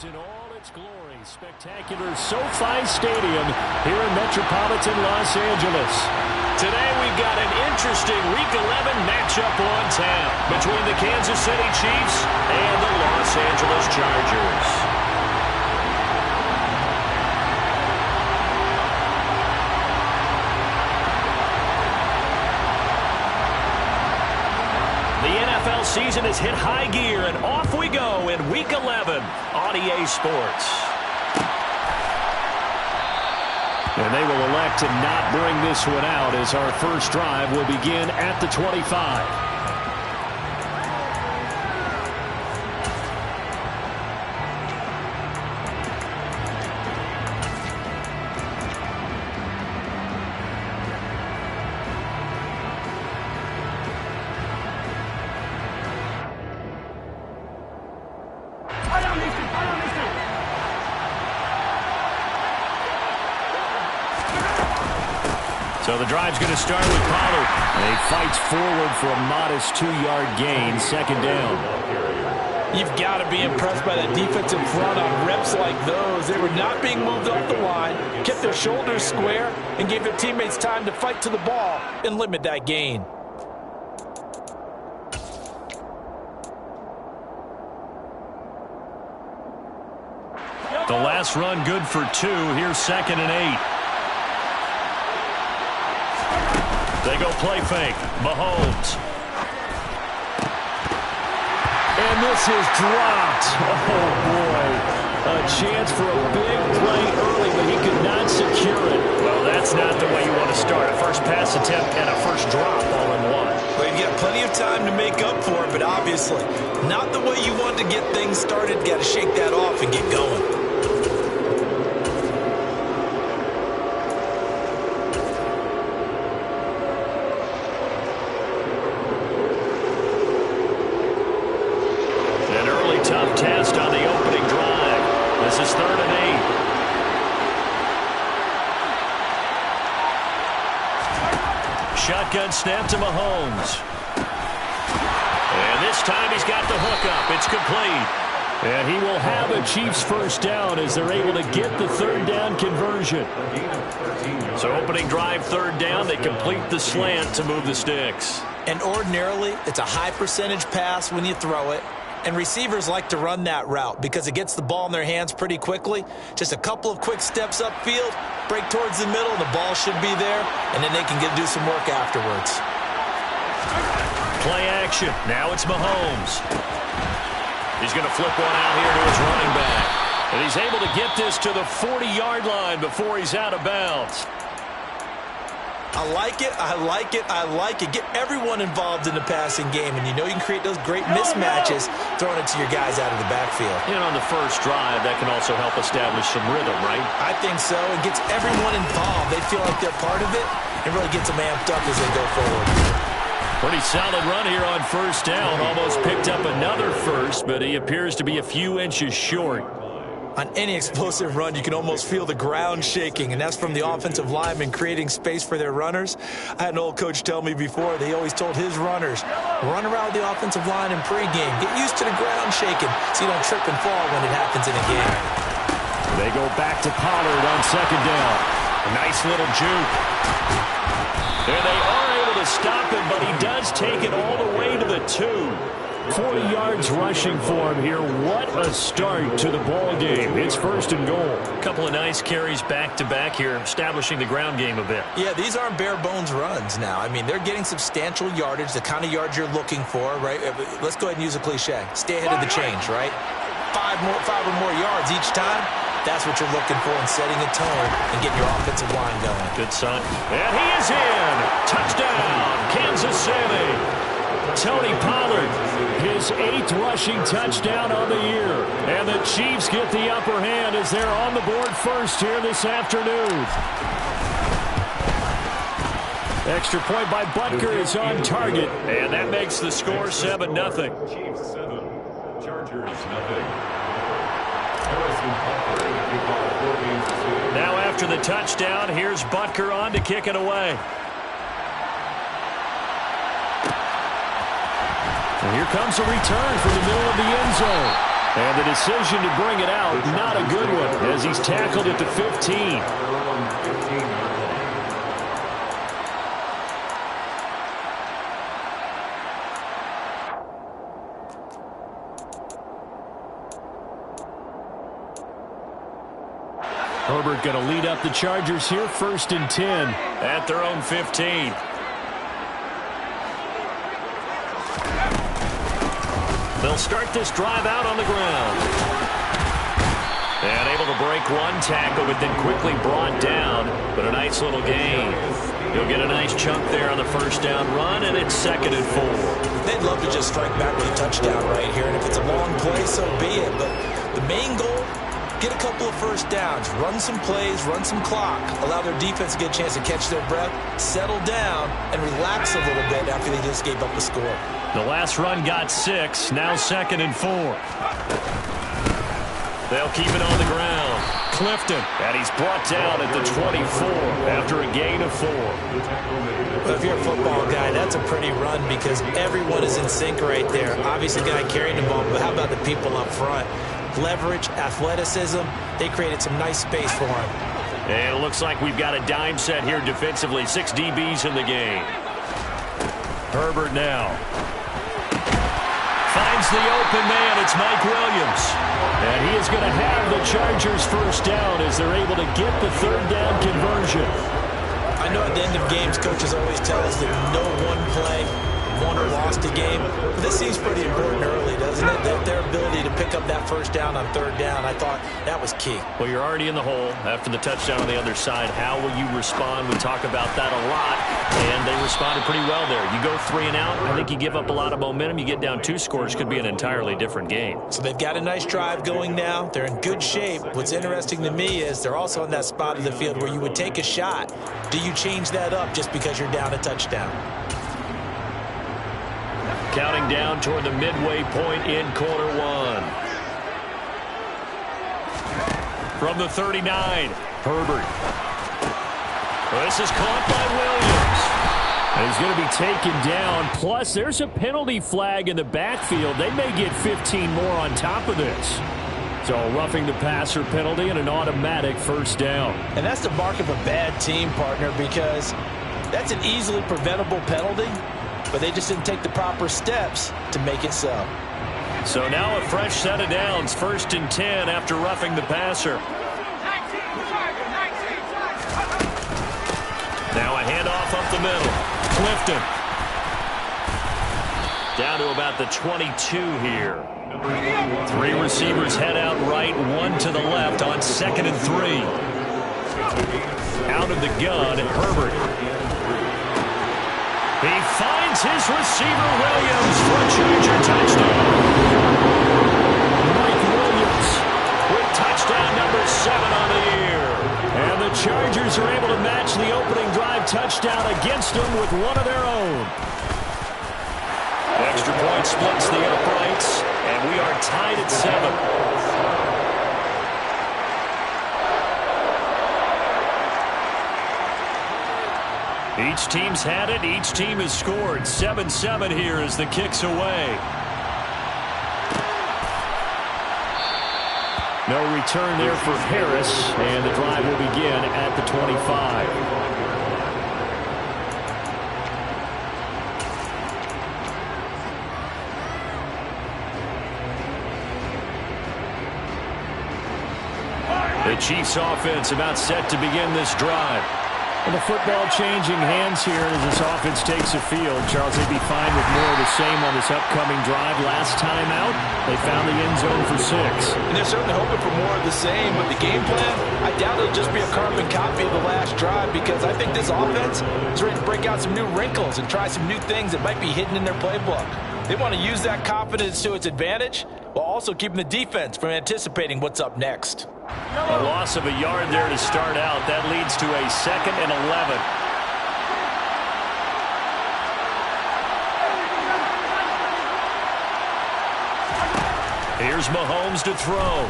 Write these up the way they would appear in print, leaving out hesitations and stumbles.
In all its glory, spectacular SoFi Stadium here in metropolitan Los Angeles. Today we've got an interesting Week 11 matchup on tap between the Kansas City Chiefs and the Los Angeles Chargers. The NFL season has hit high gear, and off we go in Week 11 on EA Sports. And they will elect to not bring this one out as our first drive will begin at the 25. So the drive's going to start with Pollard. And he fights forward for a modest 2-yard gain, second down. You've got to be impressed by that defensive front on reps like those. They were not being moved off the line, kept their shoulders square, and gave their teammates time to fight to the ball and limit that gain. The last run good for 2. Here's 2nd and 8. They go play fake. Mahomes. And this is dropped. Oh, boy. A chance for a big play early, but he could not secure it. Well, that's not the way you want to start. A first pass attempt and a first drop all in one. Well, you've got plenty of time to make up for it, but obviously not the way you want to get things started. Got to shake that off and get going. Tough test on the opening drive. This is 3rd and 8. Shotgun snap to Mahomes. And this time he's got the hookup. It's complete. And he will have a Chiefs first down as they're able to get the 3rd down conversion. So opening drive, 3rd down. They complete the slant to move the sticks. And ordinarily, it's a high percentage pass when you throw it. And receivers like to run that route because it gets the ball in their hands pretty quickly. Just a couple of quick steps upfield, break towards the middle, the ball should be there, and then they can do some work afterwards. Play action. Now it's Mahomes. He's going to flip one out here to his running back. And he's able to get this to the 40-yard line before he's out of bounds. I like it, I like it, I like it. Get everyone involved in the passing game, and you know you can create those great mismatches throwing it to your guys out of the backfield. And on the first drive, that can also help establish some rhythm, right? I think so. It gets everyone involved. They feel like they're part of it, and really gets them amped up as they go forward. Pretty solid run here on first down. Almost picked up another first, but he appears to be a few inches short. On any explosive run, you can almost feel the ground shaking, and that's from the offensive linemen creating space for their runners. I had an old coach tell me before, they always told his runners, run around the offensive line in pregame. Get used to the ground shaking so you don't trip and fall when it happens in a game. They go back to Pollard on 2nd down. A nice little juke. And they are able to stop him, but he does take it all the way to the 2. 40 yards rushing for him here. What a start to the ball game. It's 1st and goal. A couple of nice carries back-to-back here, establishing the ground game a bit. Yeah, these aren't bare-bones runs now. I mean, they're getting substantial yardage, the kind of yards you're looking for, right? Let's go ahead and use a cliche. Stay ahead of the change, right? Five or more yards each time. That's what you're looking for in setting a tone and getting your offensive line going. Good sign. And he is in. Touchdown, Kansas City. Tony Pollard, his 8th rushing touchdown on the year. And the Chiefs get the upper hand as they're on the board first here this afternoon. Extra point by Butker is on target. And that makes the score 7-0. Chiefs 7, Chargers 0. Now after the touchdown, here's Butker on to kick it away. And here comes a return from the middle of the end zone. And the decision to bring it out, not a good one, as he's tackled at the 15. Herbert going to lead up the Chargers here, 1st and 10 at their own 15. They'll start this drive out on the ground. And able to break one tackle, but then quickly brought down. But a nice little gain. He'll get a nice chunk there on the 1st down run, and it's 2nd and 4. They'd love to just strike back with a touchdown right here. And if it's a long play, so be it. But the main goal, get a couple of 1st downs, run some plays, run some clock, allow their defense to get a chance to catch their breath, settle down, and relax a little bit after they just gave up the score. The last run got 6, now 2nd and 4. They'll keep it on the ground. Clifton, and he's brought down at the 24 after a gain of 4. Well, if you're a football guy, that's a pretty run because everyone is in sync right there. Obviously, the guy carrying the ball, but how about the people up front? Leverage, athleticism, they created some nice space for him. And it looks like we've got a dime set here defensively. 6 DBs in the game. Herbert now finds the open man. It's Mike Williams. And he is going to have the Chargers 1st down as they're able to get the 3rd down conversion. I know at the end of games, coaches always tell us that no one play won or lost a game. But this seems pretty important early, doesn't it? Their ability to pick up that 1st down on 3rd down, I thought that was key. Well, you're already in the hole after the touchdown on the other side. How will you respond? We talk about that a lot, and they responded pretty well there. You go 3 and out, I think you give up a lot of momentum. You get down 2 scores, could be an entirely different game. So they've got a nice drive going now. They're in good shape. What's interesting to me is they're also in that spot of the field where you would take a shot. Do you change that up just because you're down a touchdown? Counting down toward the midway point in quarter 1. From the 39, Herbert. This is caught by Williams. And he's going to be taken down. Plus, there's a penalty flag in the backfield. They may get 15 more on top of this. So a roughing the passer penalty and an automatic 1st down. And that's the mark of a bad team, partner, because that's an easily preventable penalty. But they just didn't take the proper steps to make it so. So now a fresh set of downs, 1st and 10 after roughing the passer. Now a handoff up the middle. Clifton. Down to about the 22 here. 3 receivers head out right, 1 to the left on 2nd and 3. Out of the gun, Herbert. He finds his receiver, Williams, for a Charger touchdown. Mike Williams with touchdown number 7 on the year. And the Chargers are able to match the opening drive touchdown against them with one of their own. Extra point splits the uprights, and we are tied at 7. Each team's had it. Each team has scored. 7-7 here as the kick's away. No return there for Harris, and the drive will begin at the 25. The Chiefs offense about set to begin this drive. And the football changing hands here as this offense takes the field. Charles, they'd be fine with more of the same on this upcoming drive. Last time out, they found the end zone for 6. And they're certainly hoping for more of the same, but the game plan, I doubt it'll just be a carbon copy of the last drive because I think this offense is ready to break out some new wrinkles and try some new things that might be hidden in their playbook. They want to use that confidence to its advantage while also keeping the defense from anticipating what's up next. A loss of a yard there to start out. That leads to a 2nd and 11. Here's Mahomes to throw.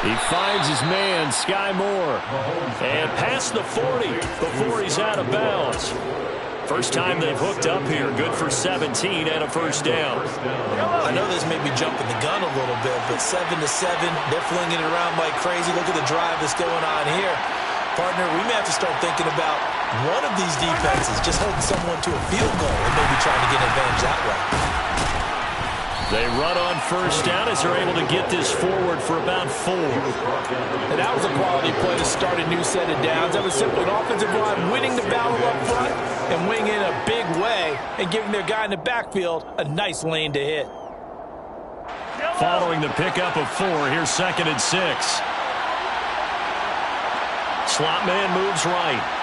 He finds his man, Sky Moore. And past the 40 before he's out of bounds. First time they've hooked up here. Good for 17 and a first down. I know this may be jumping the gun a little bit, but 7-7, they're flinging it around like crazy. Look at the drive that's going on here. Partner, we may have to start thinking about one of these defenses just holding someone to a field goal and maybe trying to get an advantage that way. They run on first down as they're able to get this forward for about 4. And that was a quality play to start a new set of downs. That was simply an offensive line winning the battle up front and winning in a big way and giving their guy in the backfield a nice lane to hit. Following the pickup of 4, here's 2nd and 6. Slot man moves right.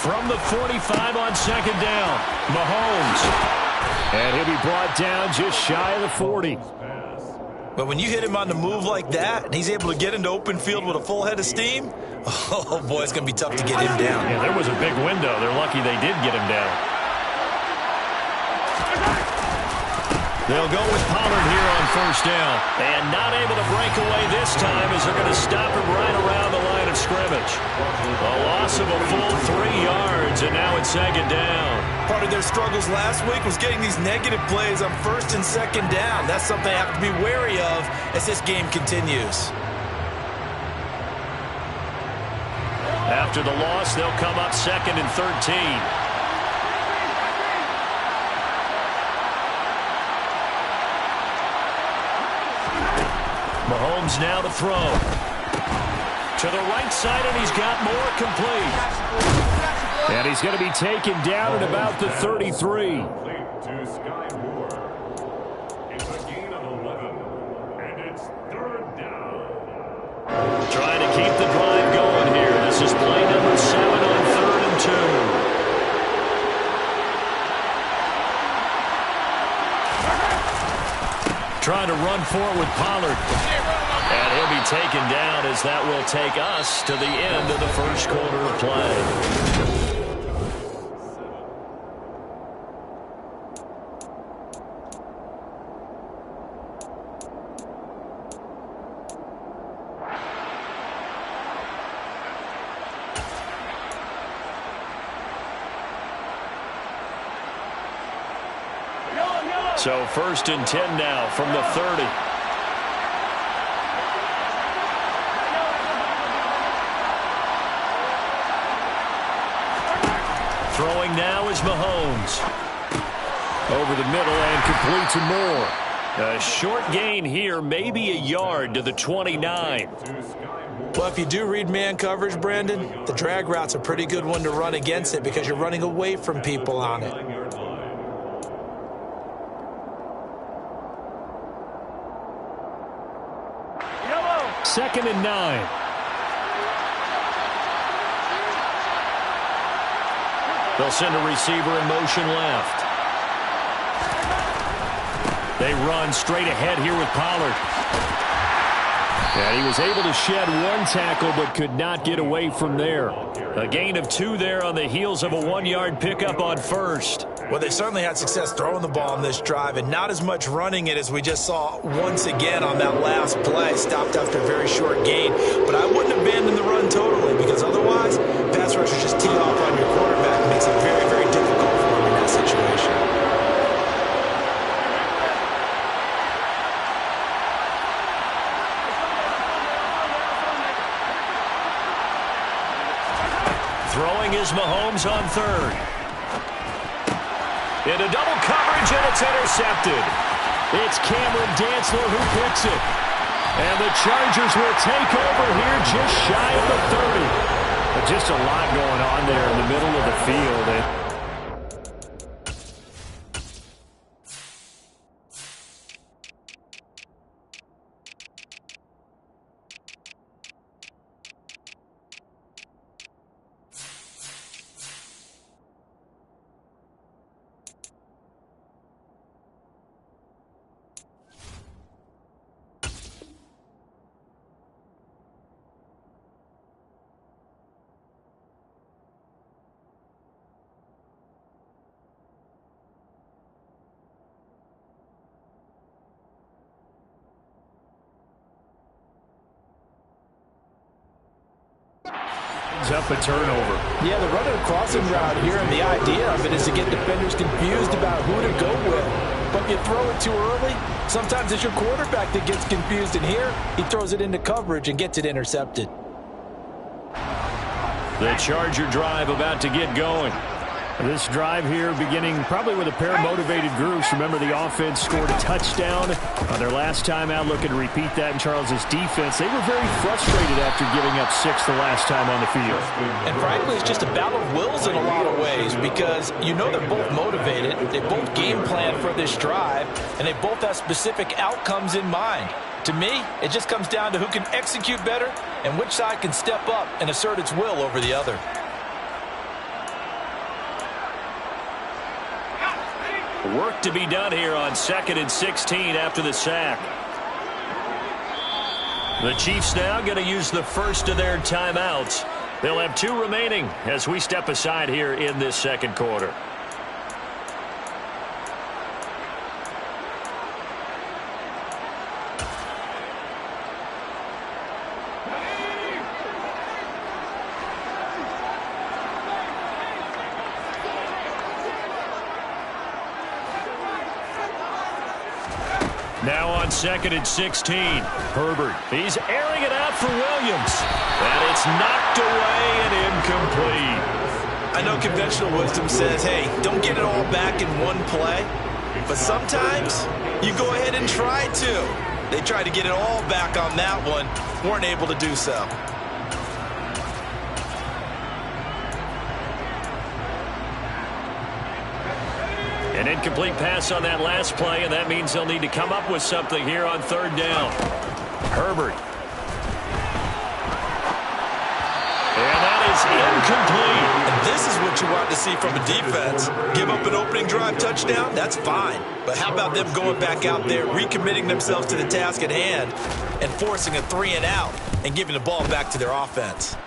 From the 45 on 2nd down, Mahomes. And he'll be brought down just shy of the 40. But when you hit him on the move like that, and he's able to get into open field with a full head of steam, oh, boy, it's going to be tough to get him down. Yeah, there was a big window. They're lucky they did get him down. They'll go with Pollard here on first down. And not able to break away this time as they're going to stop him right around the line of scrimmage. A loss of a full 3 yards, and now it's 2nd down. Part of their struggles last week was getting these negative plays on 1st and 2nd down. That's something they have to be wary of as this game continues. After the loss, they'll come up 2nd and 13. Mahomes now to throw. To the right side, and he's got more complete. And he's going to be taken down at about the 33. To Sky Moore. It's a gain of 11, and it's 3rd down. Trying to keep the drive going here. This is play number 7 on 3rd and 2. Trying to run forward with Pollard. And he'll be taken down as that will take us to the end of the first quarter of play. So 1st and 10 now from the 30. Throwing now is Mahomes. Over the middle and complete to Moore. A short gain here, maybe a yard to the 29. Well, if you do read man coverage, Brandon, the drag route's a pretty good one to run against it because you're running away from people on it. 2nd and 9. They'll send a receiver in motion left. They run straight ahead here with Pollard. And he was able to shed 1 tackle but could not get away from there. A gain of 2 there on the heels of a 1-yard pickup on first. Well, they certainly had success throwing the ball on this drive and not as much running it as we just saw once again on that last play. Stopped after a very short gain. But I wouldn't abandon the run totally because otherwise, pass rushers just tee off on your quarterback and makes it very, very difficult for him in that situation. Throwing is Mahomes on 3rd. Into double coverage, and it's intercepted. It's Cameron Dantzler who picks it. And the Chargers will take over here just shy of the 30. But just a lot going on there in the middle of the field. Up a turnover. Yeah, the running crossing route here, and the idea of it is to get defenders confused about who to go with. But if you throw it too early, sometimes it's your quarterback that gets confused, and here he throws it into coverage and gets it intercepted. The Charger drive about to get going. This drive here beginning probably with a pair of motivated groups. Remember, the offense scored a touchdown on their last time out. Looking to repeat that in Charles's defense. They were very frustrated after giving up 6 the last time on the field. And frankly, it's just a battle of wills in a lot of ways because you know they're both motivated. They both game plan for this drive, and they both have specific outcomes in mind. To me, it just comes down to who can execute better and which side can step up and assert its will over the other. Work to be done here on 2nd and 16 after the sack. The Chiefs now going to use the first of their timeouts. They'll have 2 remaining as we step aside here in this second quarter. Now on 2nd and 16, Herbert. He's airing it out for Williams. And it's knocked away and incomplete. I know conventional wisdom says, hey, don't get it all back in one play. But sometimes you go ahead and try to. They tried to get it all back on that one. Weren't able to do so. An incomplete pass on that last play, and that means they'll need to come up with something here on 3rd down. Herbert. And that is incomplete. And this is what you want to see from a defense. Give up an opening drive touchdown, that's fine. But how about them going back out there, recommitting themselves to the task at hand, and forcing a 3-and-out and giving the ball back to their offense.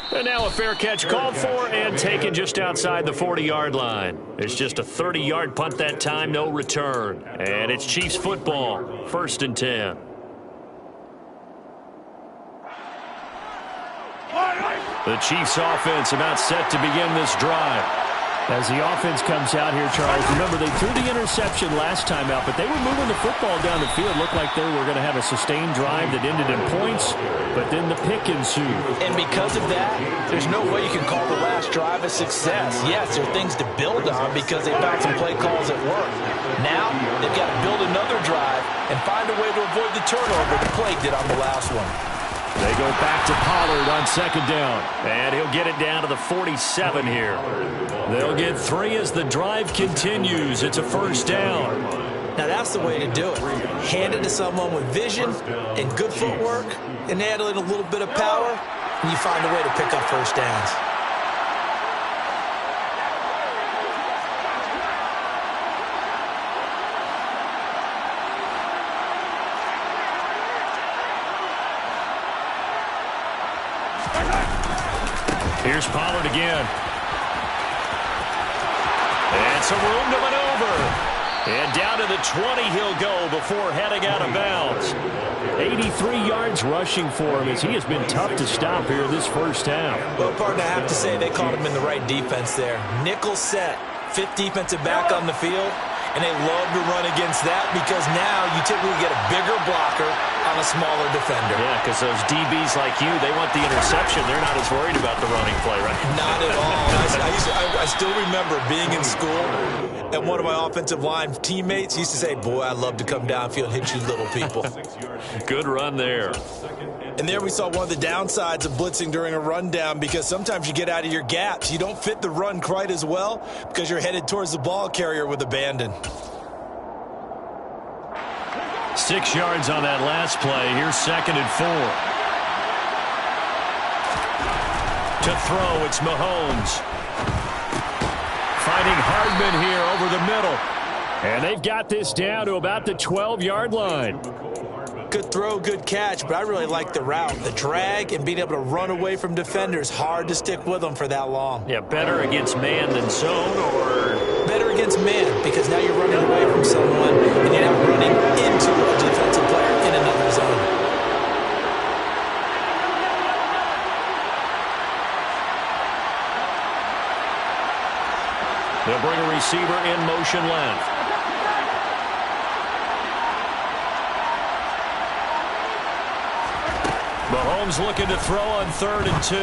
And now a fair catch called for and taken just outside the 40-yard line. It's just a 30-yard punt that time, no return. And it's Chiefs football, 1st and 10. The Chiefs offense about set to begin this drive. As the offense comes out here, Charles, remember they threw the interception last time out, but they were moving the football down the field. Looked like they were going to have a sustained drive that ended in points, but then the pick ensued. And because of that, there's no way you can call the last drive a success. Yes, there are things to build on because they found some play calls at work. Now, they've got to build another drive and find a way to avoid the turnover the play did on the last one. They go back to Pollard on 2nd down. And he'll get it down to the 47 here. They'll get 3 as the drive continues. It's a 1st down. Now that's the way to do it. Hand it to someone with vision and good footwork and add in a little bit of power, and you find a way to pick up 1st downs. Here's Pollard again. And some room to maneuver. And down to the 20 he'll go before heading out of bounds. 83 yards rushing for him as he has been tough to stop here this 1st half. Well, partner, I have to say they caught him in the right defense there. Nickel set, 5th defensive back on the field, and they love to run against that because now you typically get a bigger blocker on a smaller defender. Yeah, because those DBs like you, they want the interception. They're not as worried about the running play, right? Not at all. I still remember being in school, and one of my offensive line teammates used to say, boy, I'd love to come downfield and hit you little people. Good run there. And there we saw one of the downsides of blitzing during a rundown because sometimes you get out of your gaps. You don't fit the run quite as well because you're headed towards the ball carrier with abandon. 6 yards on that last play. Here's 2nd and 4. To throw, it's Mahomes. Finding Hardman here over the middle. And they've got this down to about the 12-yard line. Good throw, good catch, but I really like the route. The drag and being able to run away from defenders. Hard to stick with them for that long. Yeah, better against man than zone, or? Better against man, because now you're running away from someone and you're not running into a defensive player in another zone. They'll bring a receiver in motion left. Mahomes looking to throw on 3rd and 2.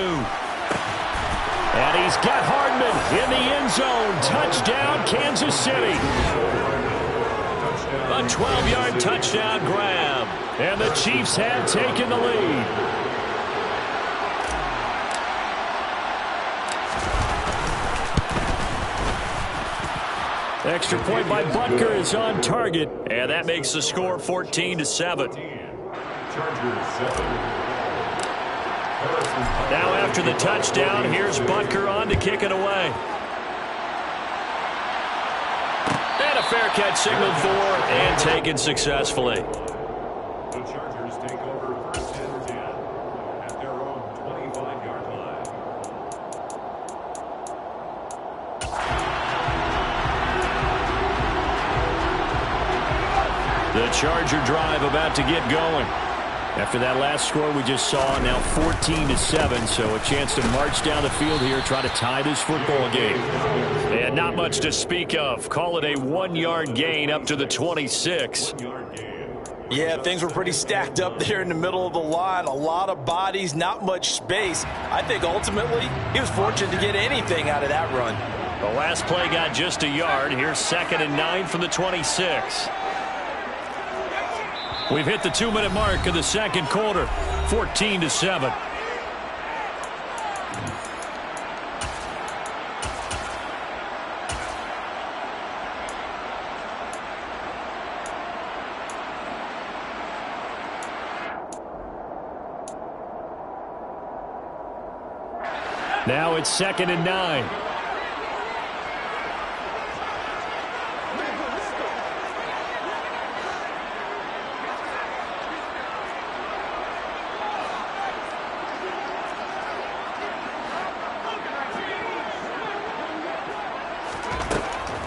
And he's got Hardman in the end zone. Touchdown, Kansas City. A 12-yard touchdown grab. And the Chiefs have taken the lead. Extra point by Butker is on target. And that makes the score 14-7. Chargers 7. Now after the touchdown, here's Butker on to kick it away. And a fair catch signaled for and taken successfully. The Chargers take over 1st and 10 at their own 25-yard line. The Charger drive about to get going. After that last score we just saw, now 14-7, so a chance to march down the field here, try to tie this football game. And not much to speak of. Call it a 1-yard gain up to the 26. Yeah, things were pretty stacked up there in the middle of the line. A lot of bodies, not much space. I think ultimately he was fortunate to get anything out of that run. The last play got just a yard. Here's 2nd and 9 from the 26. We've hit the 2-minute mark of the second quarter, 14-7. Now it's 2nd and 9.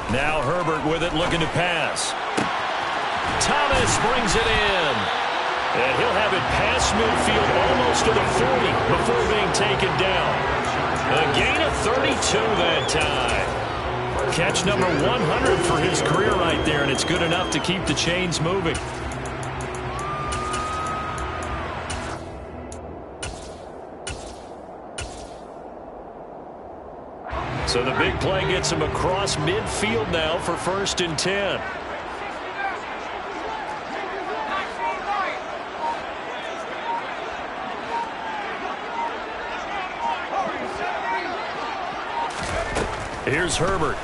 Now Herbert with it, looking to pass. Thomas brings it in. And he'll have it past midfield almost to the 40 before being taken down. A gain of 32 that time. Catch number 100 for his career right there, and it's good enough to keep the chains moving. So the big play gets him across midfield now for 1st and 10. Here's Herbert.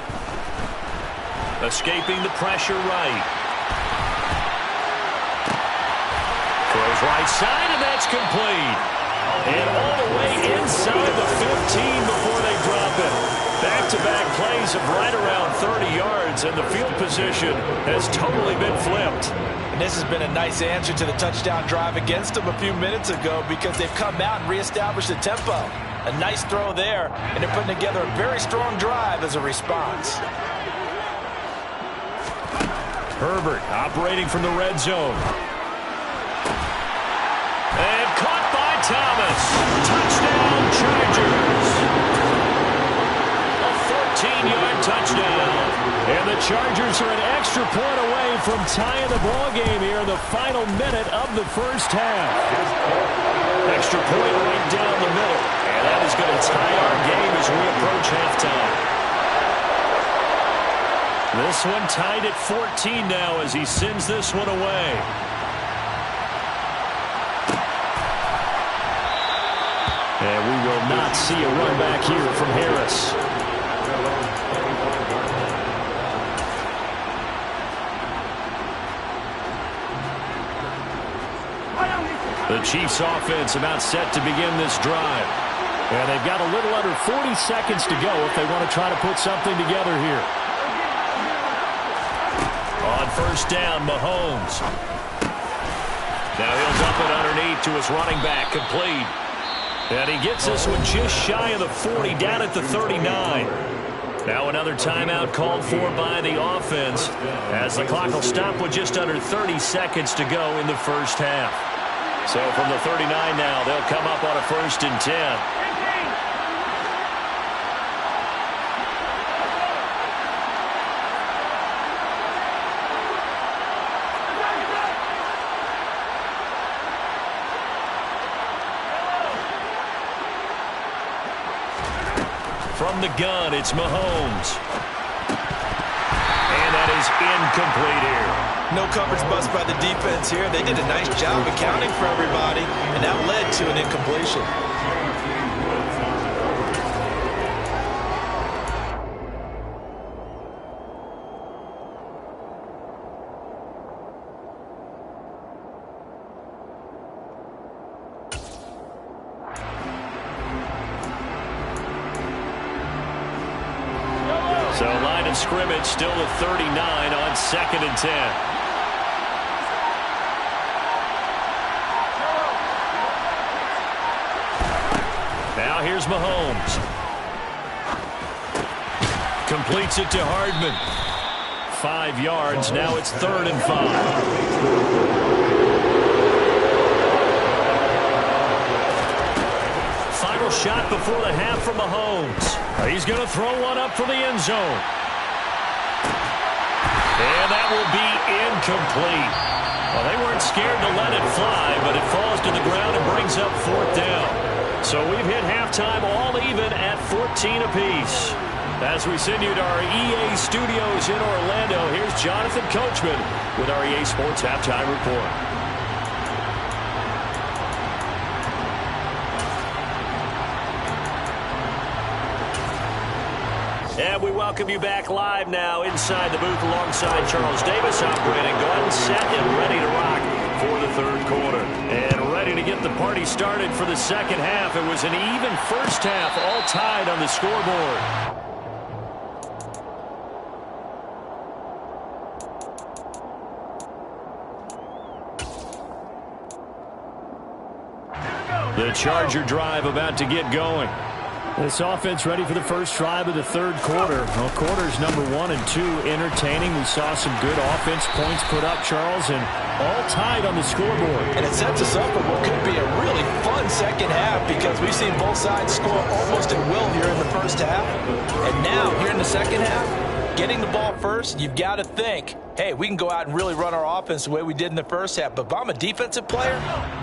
Escaping the pressure right. Throws right side, and that's complete. And all the way inside the 15 before they drop it. Back-to-back plays of right around 30 yards, and the field position has totally been flipped. And this has been a nice answer to the touchdown drive against them a few minutes ago because they've come out and reestablished the tempo. A nice throw there, and they're putting together a very strong drive as a response. Herbert operating from the red zone. And caught by Thomas. Touchdown, Chargers. A 14-yard touchdown. And the Chargers are an extra point away from tying the ball game here in the final minute of the first half. Extra point right down the middle. And that is going to tie our game as we approach halftime. This one tied at 14 now as he sends this one away. And we will not see a run back here from Harris. The Chiefs offense about set to begin this drive. And they've got a little under 40 seconds to go if they want to try to put something together here. On 1st down, Mahomes. Now he'll dump it underneath to his running back, complete. And he gets this one just shy of the 40, down at the 39. Now another timeout called for by the offense as the clock will stop with just under 30 seconds to go in the first half. So from the 39 now, they'll come up on a 1st and 10. From the gun, it's Mahomes. And that is incomplete here. No coverage bust by the defense here. They did a nice job accounting for everybody, and that led to an incompletion. So line of scrimmage still at 39 on 2nd and 10. Now here's Mahomes. Completes it to Hardman. 5 yards. Now it's 3rd and 5. Final shot before the half from Mahomes. He's going to throw one up for the end zone. And that will be incomplete. Well, they weren't scared to let it fly, but it falls to the ground and brings up 4th down. So we've hit halftime all even at 14 apiece. As we send you to our EA studios in Orlando, here's Jonathan Coachman with our EA Sports Halftime Report. And we welcome you back live now inside the booth alongside Charles Davis. I'm Brandon Gordon, set and ready to rock for the 3rd quarter. And ready to get the party started for the 2nd half. It was an even first half, all tied on the scoreboard. The Charger drive about to get going. This offense ready for the first drive of the 3rd quarter. Well, quarters number 1 and 2 entertaining. We saw some good offense points put up, Charles, and all tied on the scoreboard. And it sets us up for what could be a really fun 2nd half because we've seen both sides score almost at will here in the first half. And now, here in the 2nd half, getting the ball first, you've got to think, hey, we can go out and really run our offense the way we did in the first half. But if I'm a defensive player,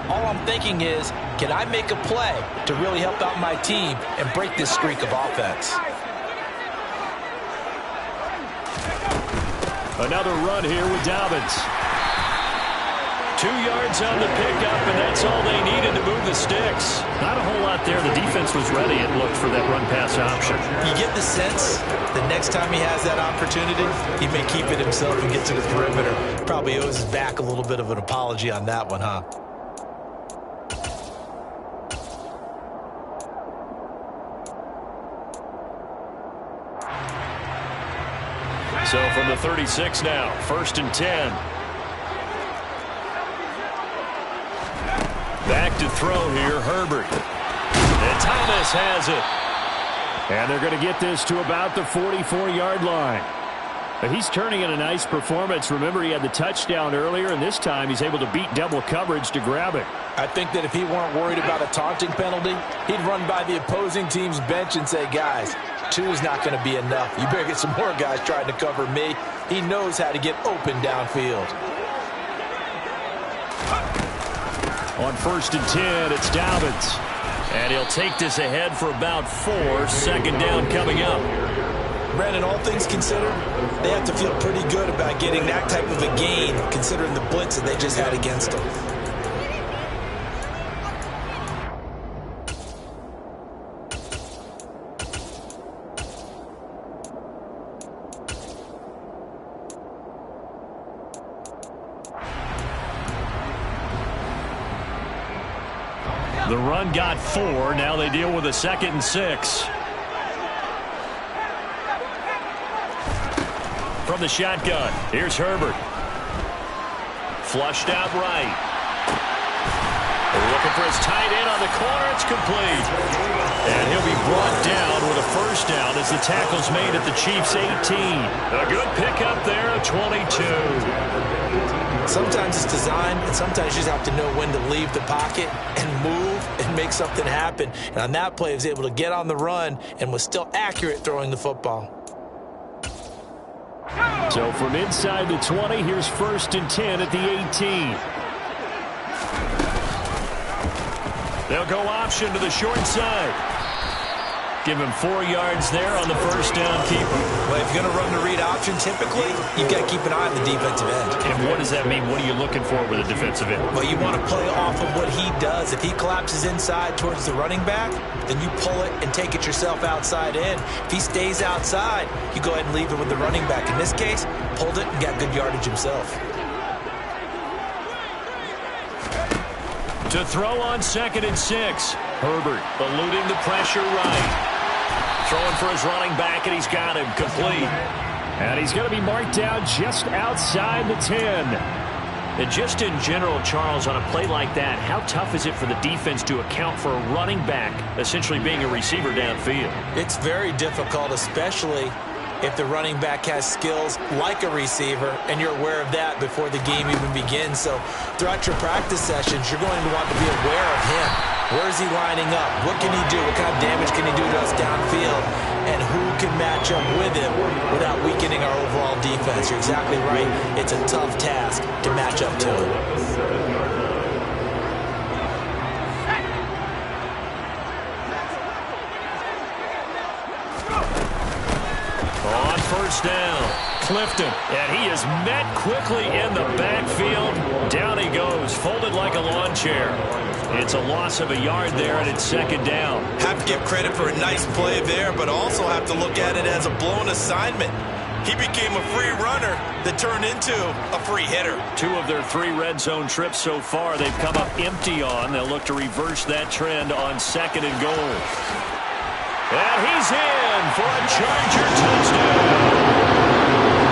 all I'm thinking is, can I make a play to really help out my team and break this streak of offense? Another run here with Dobbins. 2 yards on the pickup, and that's all they needed to move the sticks. Not a whole lot there. The defense was ready, it looked, for that run-pass option. You get the sense the next time he has that opportunity, he may keep it himself and get to the perimeter. Probably owes his back a little bit of an apology on that one, huh? So from the 36 now, 1st and 10. Back to throw here, Herbert. And Thomas has it. And they're going to get this to about the 44-yard line. But he's turning in a nice performance. Remember, he had the touchdown earlier, and this time he's able to beat double coverage to grab it. I think that if he weren't worried about a taunting penalty, he'd run by the opposing team's bench and say, guys, 2 is not going to be enough. You better get some more guys trying to cover me. He knows how to get open downfield. On 1st and 10, it's Dobbins. And he'll take this ahead for about 4. 2nd down coming up. Brandon, all things considered, they have to feel pretty good about getting that type of a gain, considering the blitz that they just had against them. The run got 4. Now they deal with a 2nd and 6. From the shotgun, here's Herbert. Flushed out right. Looking for his tight end on the corner. It's complete. And he'll be brought down with a 1st down as the tackle's made at the Chiefs' 18. A good pickup there, a 22. Sometimes it's design, and sometimes you just have to know when to leave the pocket and move and make something happen. And on that play, he was able to get on the run and was still accurate throwing the football. So from inside the 20, here's 1st and 10 at the 18. They'll go option to the short side. Give him 4 yards there on the first down keeper. Well, if you're going to run the read option, typically, you've got to keep an eye on the defensive end. And what does that mean? What are you looking for with a defensive end? Well, you want to play off of what he does. If he collapses inside towards the running back, then you pull it and take it yourself outside in. If he stays outside, you go ahead and leave it with the running back. In this case, pulled it and got good yardage himself. To throw on 2nd and 6. Herbert eluding the pressure right. Throwing for his running back, and he's got him complete. And he's going to be marked down just outside the 10. And just in general, Charles, on a play like that, how tough is it for the defense to account for a running back essentially being a receiver downfield? It's very difficult, especially if the running back has skills like a receiver, and you're aware of that before the game even begins. So throughout your practice sessions, you're going to want to be aware of him. Where is he lining up? What can he do? What kind of damage can he do to us downfield? And who can match up with him without weakening our overall defense? You're exactly right. It's a tough task to match up to him. On first down, Clifton, and he is met quickly in the backfield. Down he goes, folded like a lawn chair. It's a loss of a yard there, and it's 2nd down. Have to give credit for a nice play there, but also have to look at it as a blown assignment. He became a free runner that turned into a free hitter. 2 of their 3 red zone trips so far they've come up empty on. They'll look to reverse that trend on 2nd and goal. And he's in for a Charger touchdown.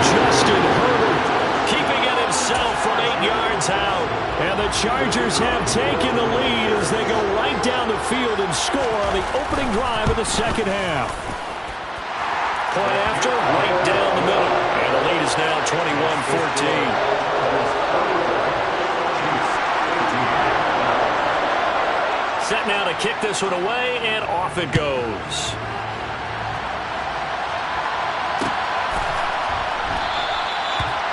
Justin Herbert keeping it himself from 8 yards out. And the Chargers have taken the lead as they go right down the field and score on the opening drive of the 2nd half. Point after, right down the middle. And the lead is now 21-14. Set now to kick this one away, and off it goes.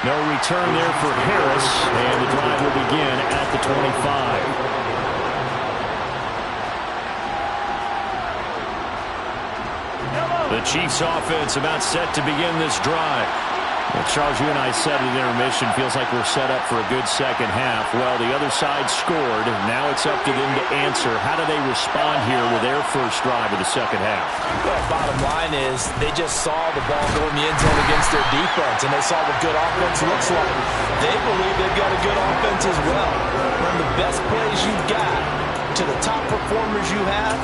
No return there for Harris, and the drive will begin at the 25. The Chiefs offense about set to begin this drive. Well, Charles, you and I said at intermission, feels like we're set up for a good 2nd half. Well, the other side scored. Now it's up to them to answer. How do they respond here with their first drive of the 2nd half? Well, bottom line is they just saw the ball go in the end zone against their defense, and they saw what good offense looks like. They believe they've got a good offense as well. Run the best plays you've got to the top performers you have,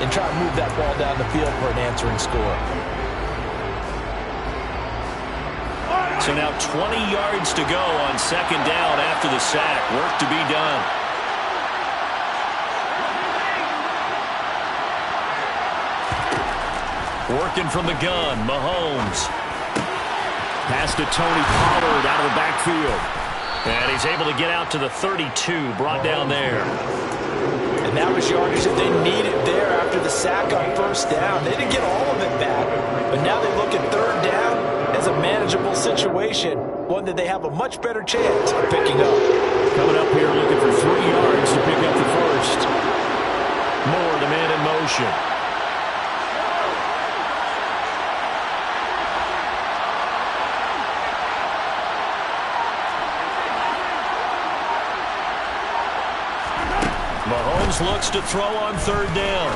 and try to move that ball down the field for an answering score. So now 20 yards to go on 2nd down after the sack. Work to be done. Working from the gun, Mahomes. Pass to Tony Pollard out of the backfield. And he's able to get out to the 32, brought down there. And that was yardage that they needed there after the sack on 1st down. They didn't get all of it back, but now they look at 3rd down as a manageable situation, one that they have a much better chance of picking up. Coming up here looking for 3 yards to pick up the first. Moore, the man in motion. Mahomes looks to throw on 3rd down.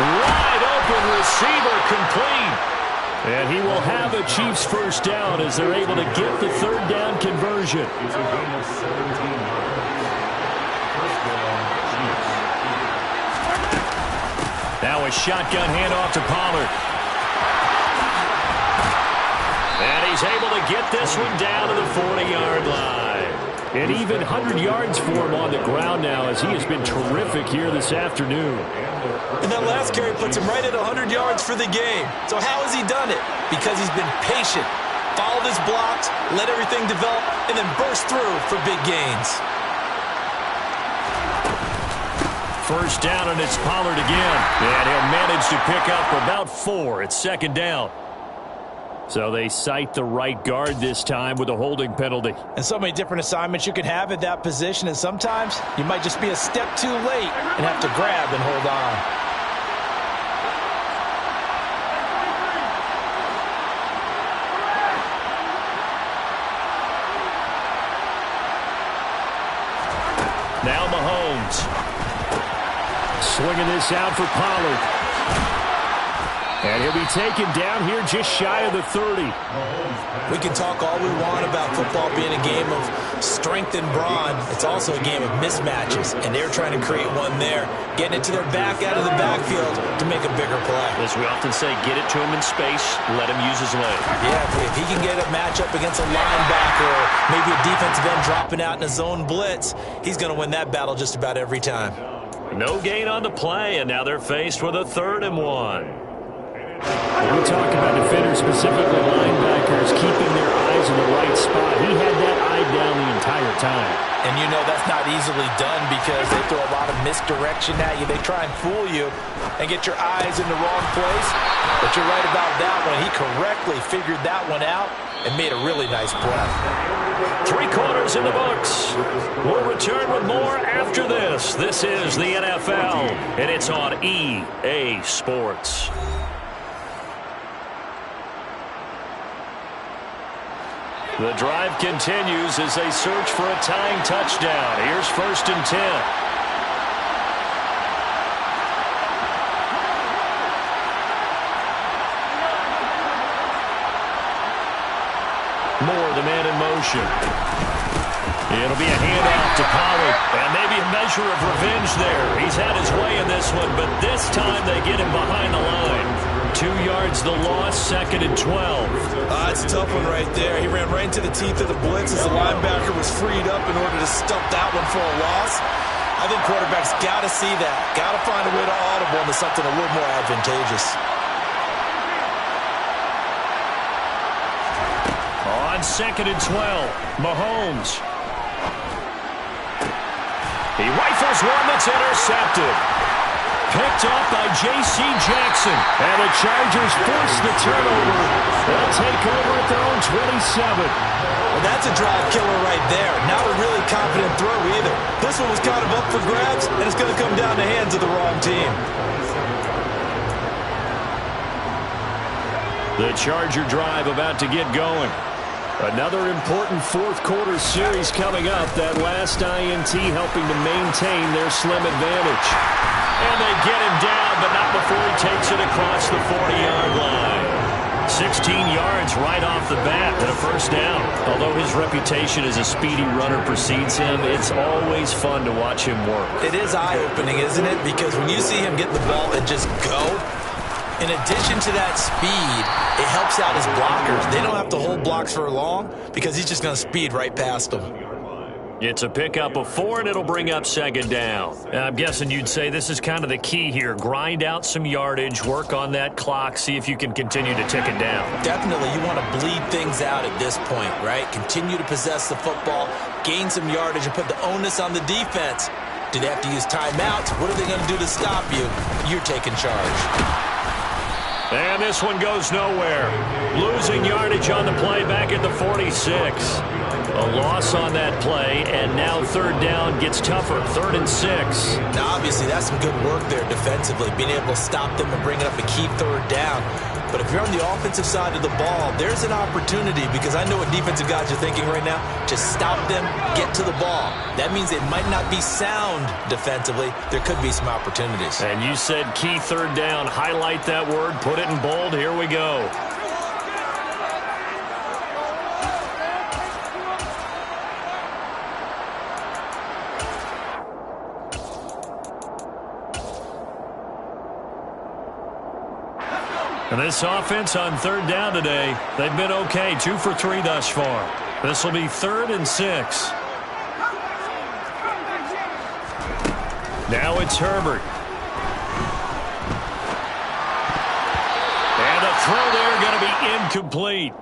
Wide open receiver complete. And he will have a Chiefs first down as they're able to get the 3rd down conversion. It's a gain of 17 yards. First down, Chiefs. Now a shotgun handoff to Pollard. And he's able to get this one down to the 40-yard line. And even 100 yards for him on the ground now as he has been terrific here this afternoon. And that last carry puts him right at 100 yards for the game. So how has he done it? Because he's been patient, followed his blocks, let everything develop, and then burst through for big gains. First down, and it's Pollard again. And he'll manage to pick up about 4. It's 2nd down. So they cite the right guard this time with a holding penalty. And so many different assignments you can have at that position, and sometimes you might just be a step too late and have to grab and hold on. Now Mahomes. Swinging this out for Pollard. And he'll be taken down here just shy of the 30. We can talk all we want about football being a game of strength and brawn. It's also a game of mismatches, and they're trying to create one there, getting it to their back out of the backfield to make a bigger play. As we often say, get it to him in space, let him use his leg. Yeah, if he can get a matchup against a linebacker or maybe a defensive end dropping out in a zone blitz, he's going to win that battle just about every time. No gain on the play, and now they're faced with a 3rd and 1. When we talk about defenders, specifically linebackers, keeping their eyes in the right spot, he had that eye down the entire time. And you know that's not easily done because they throw a lot of misdirection at you. They try and fool you and get your eyes in the wrong place. But you're right about that one. He correctly figured that one out and made a really nice play. 3 quarters in the books. We'll return with more after this. This is the NFL, and it's on EA Sports. The drive continues as they search for a tying touchdown. Here's 1st and 10. Moore, the man in motion. It'll be a handoff to Pollard, and maybe a measure of revenge there. He's had his way in this one, but this time they get him behind the line. 2 yards the loss, 2nd and 12. It's a tough one right there. He ran right into the teeth of the blitz as the linebacker was freed up in order to stop that one for a loss. I think quarterbacks got to see that. Got to find a way to audible into something a little more advantageous. On 2nd and 12, Mahomes. He rifles one that's intercepted. Picked up by J.C. Jackson. And the Chargers force the turnover. They'll take over at their own 27. Well, that's a drive killer right there. Not a really confident throw either. This one was kind of up for grabs, and it's going to come down the hands of the wrong team. The Charger drive about to get going. Another important 4th quarter series coming up. That last INT helping to maintain their slim advantage. And they get him down, but not before he takes it across the 40-yard line. 16 yards right off the bat and a 1st down. Although his reputation as a speedy runner precedes him, it's always fun to watch him work. It is eye-opening, isn't it? Because when you see him get the ball and just go, in addition to that speed, it helps out his blockers. They don't have to hold blocks for long because he's just going to speed right past them. It's a pickup of 4, and it'll bring up 2nd down. I'm guessing you'd say this is kind of the key here. Grind out some yardage, work on that clock, see if you can continue to tick it down. Definitely, you want to bleed things out at this point, right? Continue to possess the football, gain some yardage, and put the onus on the defense. Do they have to use timeouts? What are they going to do to stop you? You're taking charge. And this one goes nowhere. Losing yardage on the play back at the 46. A loss on that play, and now 3rd down gets tougher. 3rd and 6. Now, obviously, that's some good work there defensively, being able to stop them and bring it up a key 3rd down. But if you're on the offensive side of the ball, there's an opportunity because I know what defensive guys are thinking right now. Just stop them, get to the ball. That means it might not be sound defensively. There could be some opportunities. And you said key 3rd down. Highlight that word. Put it in bold. Here we go. And this offense on 3rd down today, they've been okay. 2 for 3 thus far. This will be 3rd and 6. Now it's Herbert. And the throw there going to be incomplete.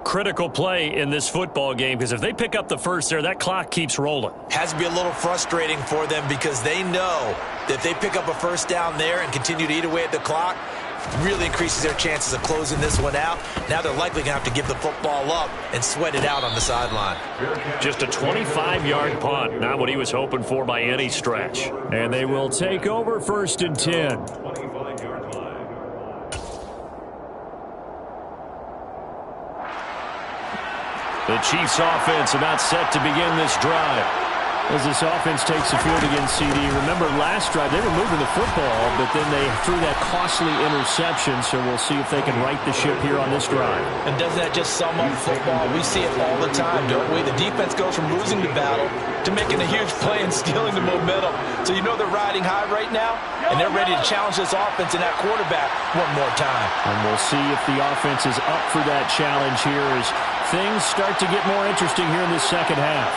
Critical play in this football game because if they pick up the 1st there, that clock keeps rolling. Has to be a little frustrating for them because they know that if they pick up a 1st down there and continue to eat away at the clock, really increases their chances of closing this one out. Now they're likely going to have to give the football up and sweat it out on the sideline. Just a 25-yard punt, not what he was hoping for by any stretch. And they will take over 1st and 10. The Chiefs offense about set to begin this drive. As this offense takes the field against CD. Remember last drive, they were moving the football, but then they threw that costly interception, so we'll see if they can right the ship here on this drive. And doesn't that just sum up football? We see it all the time, don't we? The defense goes from losing the battle to making a huge play and stealing the momentum. So you know they're riding high right now, and they're ready to challenge this offense and that quarterback one more time. And we'll see if the offense is up for that challenge here as things start to get more interesting here in this second half.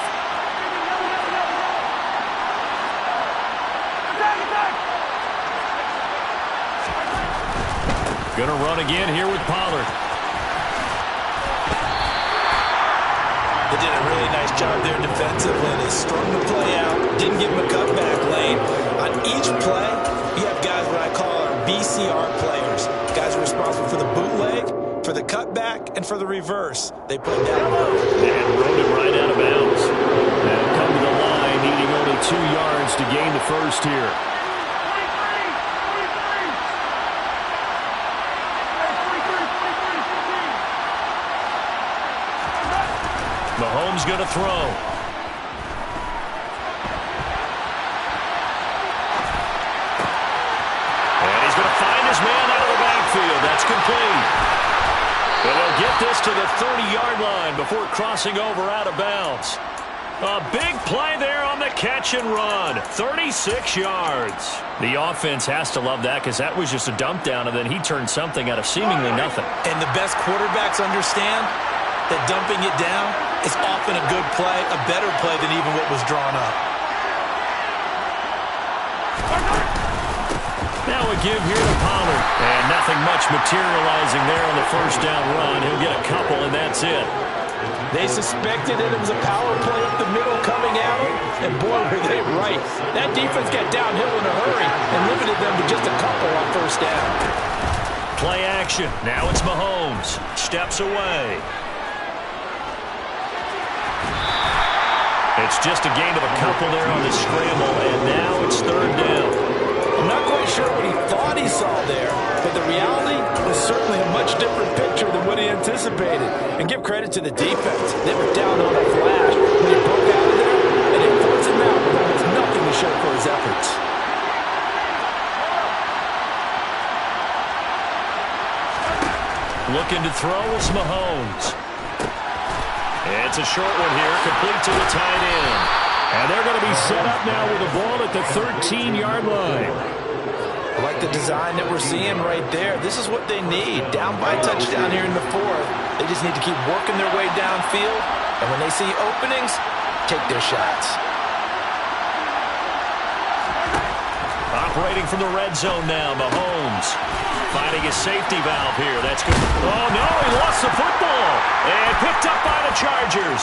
Going to run again here with Pollard. They did a really nice job there defensively. They strung the play out, didn't give him a cutback lane. On each play, you have guys what I call our BCR players. Guys are responsible for the bootleg, for the cutback, and for the reverse. They played that well. And rode him right out of bounds. They'll come to the line, needing only 2 yards to gain the first here. Mahomes going to throw. And he's going to find his man out of the backfield. That's complete. But they'll get this to the 30-yard line before crossing over out of bounds. A big play there on the catch and run. 36 yards. The offense has to love that because that was just a dump down, and then he turned something out of seemingly nothing. And the best quarterbacks understand that dumping it down is often a good play, a better play than even what was drawn up. Now a give here to Pollard. And nothing much materializing there on the first down run. He'll get a couple, and that's it. They suspected that it was a power play up the middle coming at them, and boy, were they right. That defense got downhill in a hurry and limited them to just a couple on first down. Play action. Now it's Mahomes. Steps away. It's just a gain of a couple there on the scramble, and now it's third down. I'm not quite sure what he thought he saw there, but the reality was certainly a much different picture than what he anticipated. And give credit to the defense. They were down on a flash when he broke out of there, and they forced him out with almost nothing to show for his efforts. Looking to throw is Mahomes. It's a short one here, complete to the tight end. And they're going to be set up now with the ball at the 13-yard line. I like the design that we're seeing right there. This is what they need. Down by touchdown here in the fourth. They just need to keep working their way downfield. And when they see openings, take their shots. Operating from the red zone now, Mahomes. Finding his safety valve here. That's good. Oh, no, he lost the football. And picked up by the Chargers.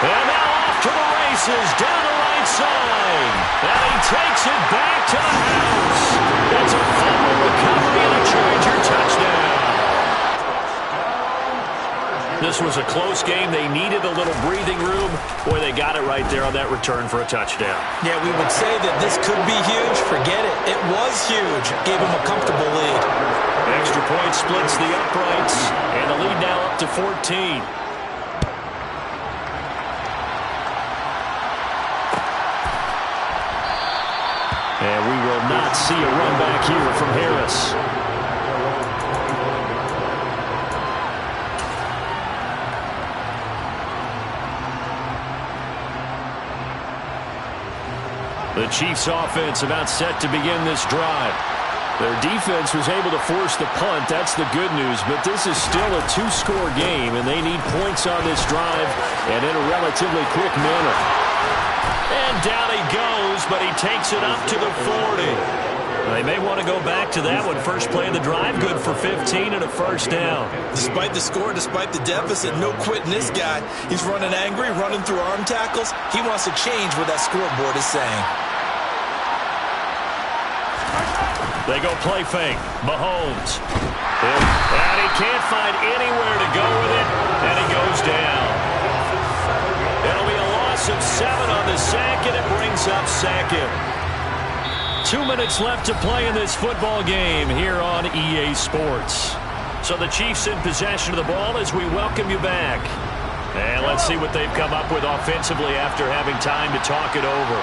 And now off to the races, down the right side. And he takes it back to the house. It's a fumble recovery and a Charger touchdown. This was a close game. They needed a little breathing room. Boy, they got it right there on that return for a touchdown. Yeah, we would say that this could be huge. Forget it. It was huge. Gave them a comfortable lead. Extra point splits the uprights. And the lead now up to 14. And we will not see a run back here from Harris. The Chiefs' offense about set to begin this drive. Their defense was able to force the punt. That's the good news. But this is still a two-score game, and they need points on this drive and in a relatively quick manner. And down he goes, but he takes it up to the 40. They may want to go back to that one. First play of the drive, good for 15 and a first down. Despite the score, despite the deficit, no quitting this guy. He's running angry, running through arm tackles. He wants to change what that scoreboard is saying. They go play fake. Mahomes. And he can't find anywhere to go with it, and he goes down. It'll be a loss of 7 on the sack, and it brings up second. 2 minutes left to play in this football game here on EA Sports. So the Chiefs in possession of the ball as we welcome you back. And let's see what they've come up with offensively after having time to talk it over.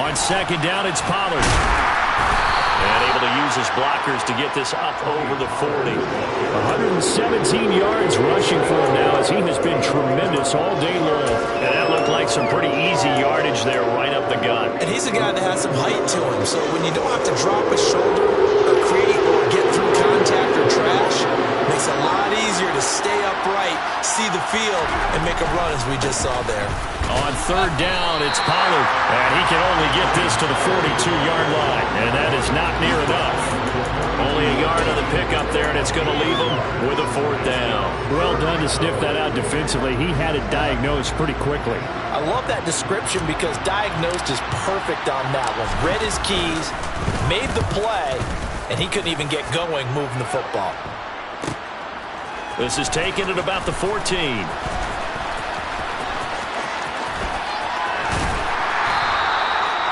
On second down, it's Pollard. And able to use his blockers to get this up over the 40. 117 yards rushing for him now as he has been tremendous all day long. And that looked like some pretty easy yardage there right up the gut. And he's a guy that has some height to him. So when you don't have to drop a shoulder or create or get through contact or trash, it makes it a lot easier to stay upright, see the field, and make a run as we just saw there. On third down, it's Pollard. And he can only get this to the 42-yard line. And that is not near enough. Only a yard on the pickup there, and it's going to leave him with a fourth down. Well done to sniff that out defensively. He had it diagnosed pretty quickly. I love that description because diagnosed is perfect on that one. Read his keys, made the play, and he couldn't even get going moving the football. This is taken at about the 14.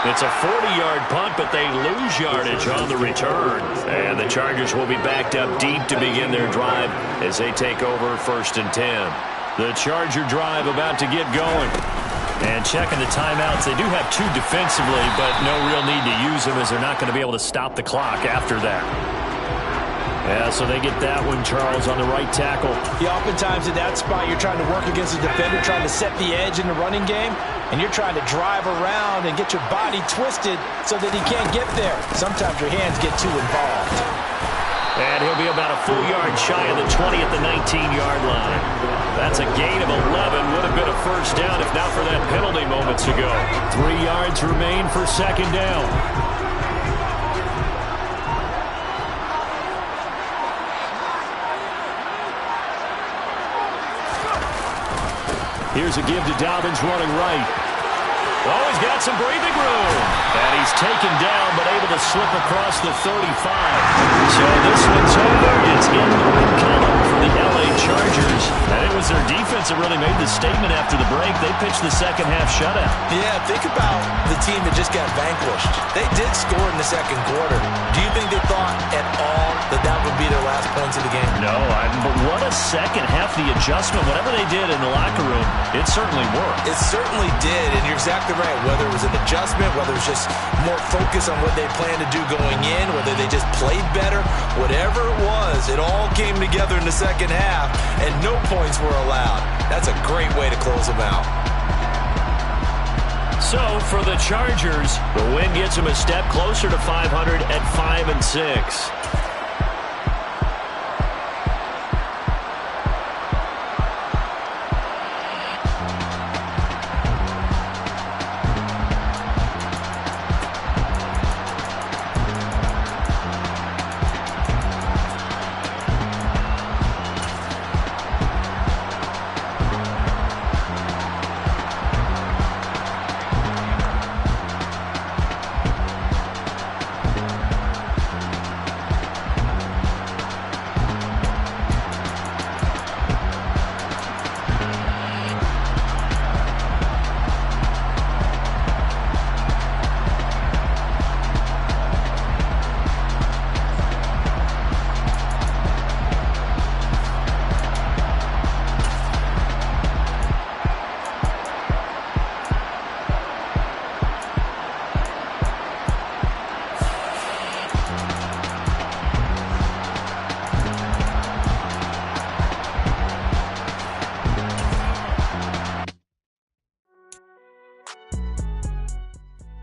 It's a 40-yard punt, but they lose yardage on the return. And the Chargers will be backed up deep to begin their drive as they take over 1st and 10. The Charger drive about to get going. And checking the timeouts, they do have 2 defensively, but no real need to use them as they're not going to be able to stop the clock after that. Yeah, so they get that one, Charles, on the right tackle. Yeah, oftentimes in that spot, you're trying to work against a defender, trying to set the edge in the running game, and you're trying to drive around and get your body twisted so that he can't get there. Sometimes your hands get too involved. And he'll be about a full yard shy of the 20 at the 19-yard line. That's a gain of 11. Would have been a first down if not for that penalty moments ago. 3 yards remain for second down. Here's a give to Dobbins running right. Oh, he's got some breathing room. And he's taken down, but able to slip across the 35. So this one's over. It's in the win column for the LA Chargers. And it was their defense that really made the statement after the break. They pitched the second half shutout. Yeah, think about the team that just got vanquished. They did score in the second quarter. Do you think they thought at all that that would be their last points of the game? No, but what a second half. The adjustment, whatever they did in the locker room, it certainly worked. It certainly did, and you're exactly right. Whether it was an adjustment, whether it was just more focus on what they planned to do going in, whether they just played better, whatever it was, it all came together in the second half, and no points were allowed. That's a great way to close them out. So for the Chargers, the win gets them a step closer to 500 at 5-6.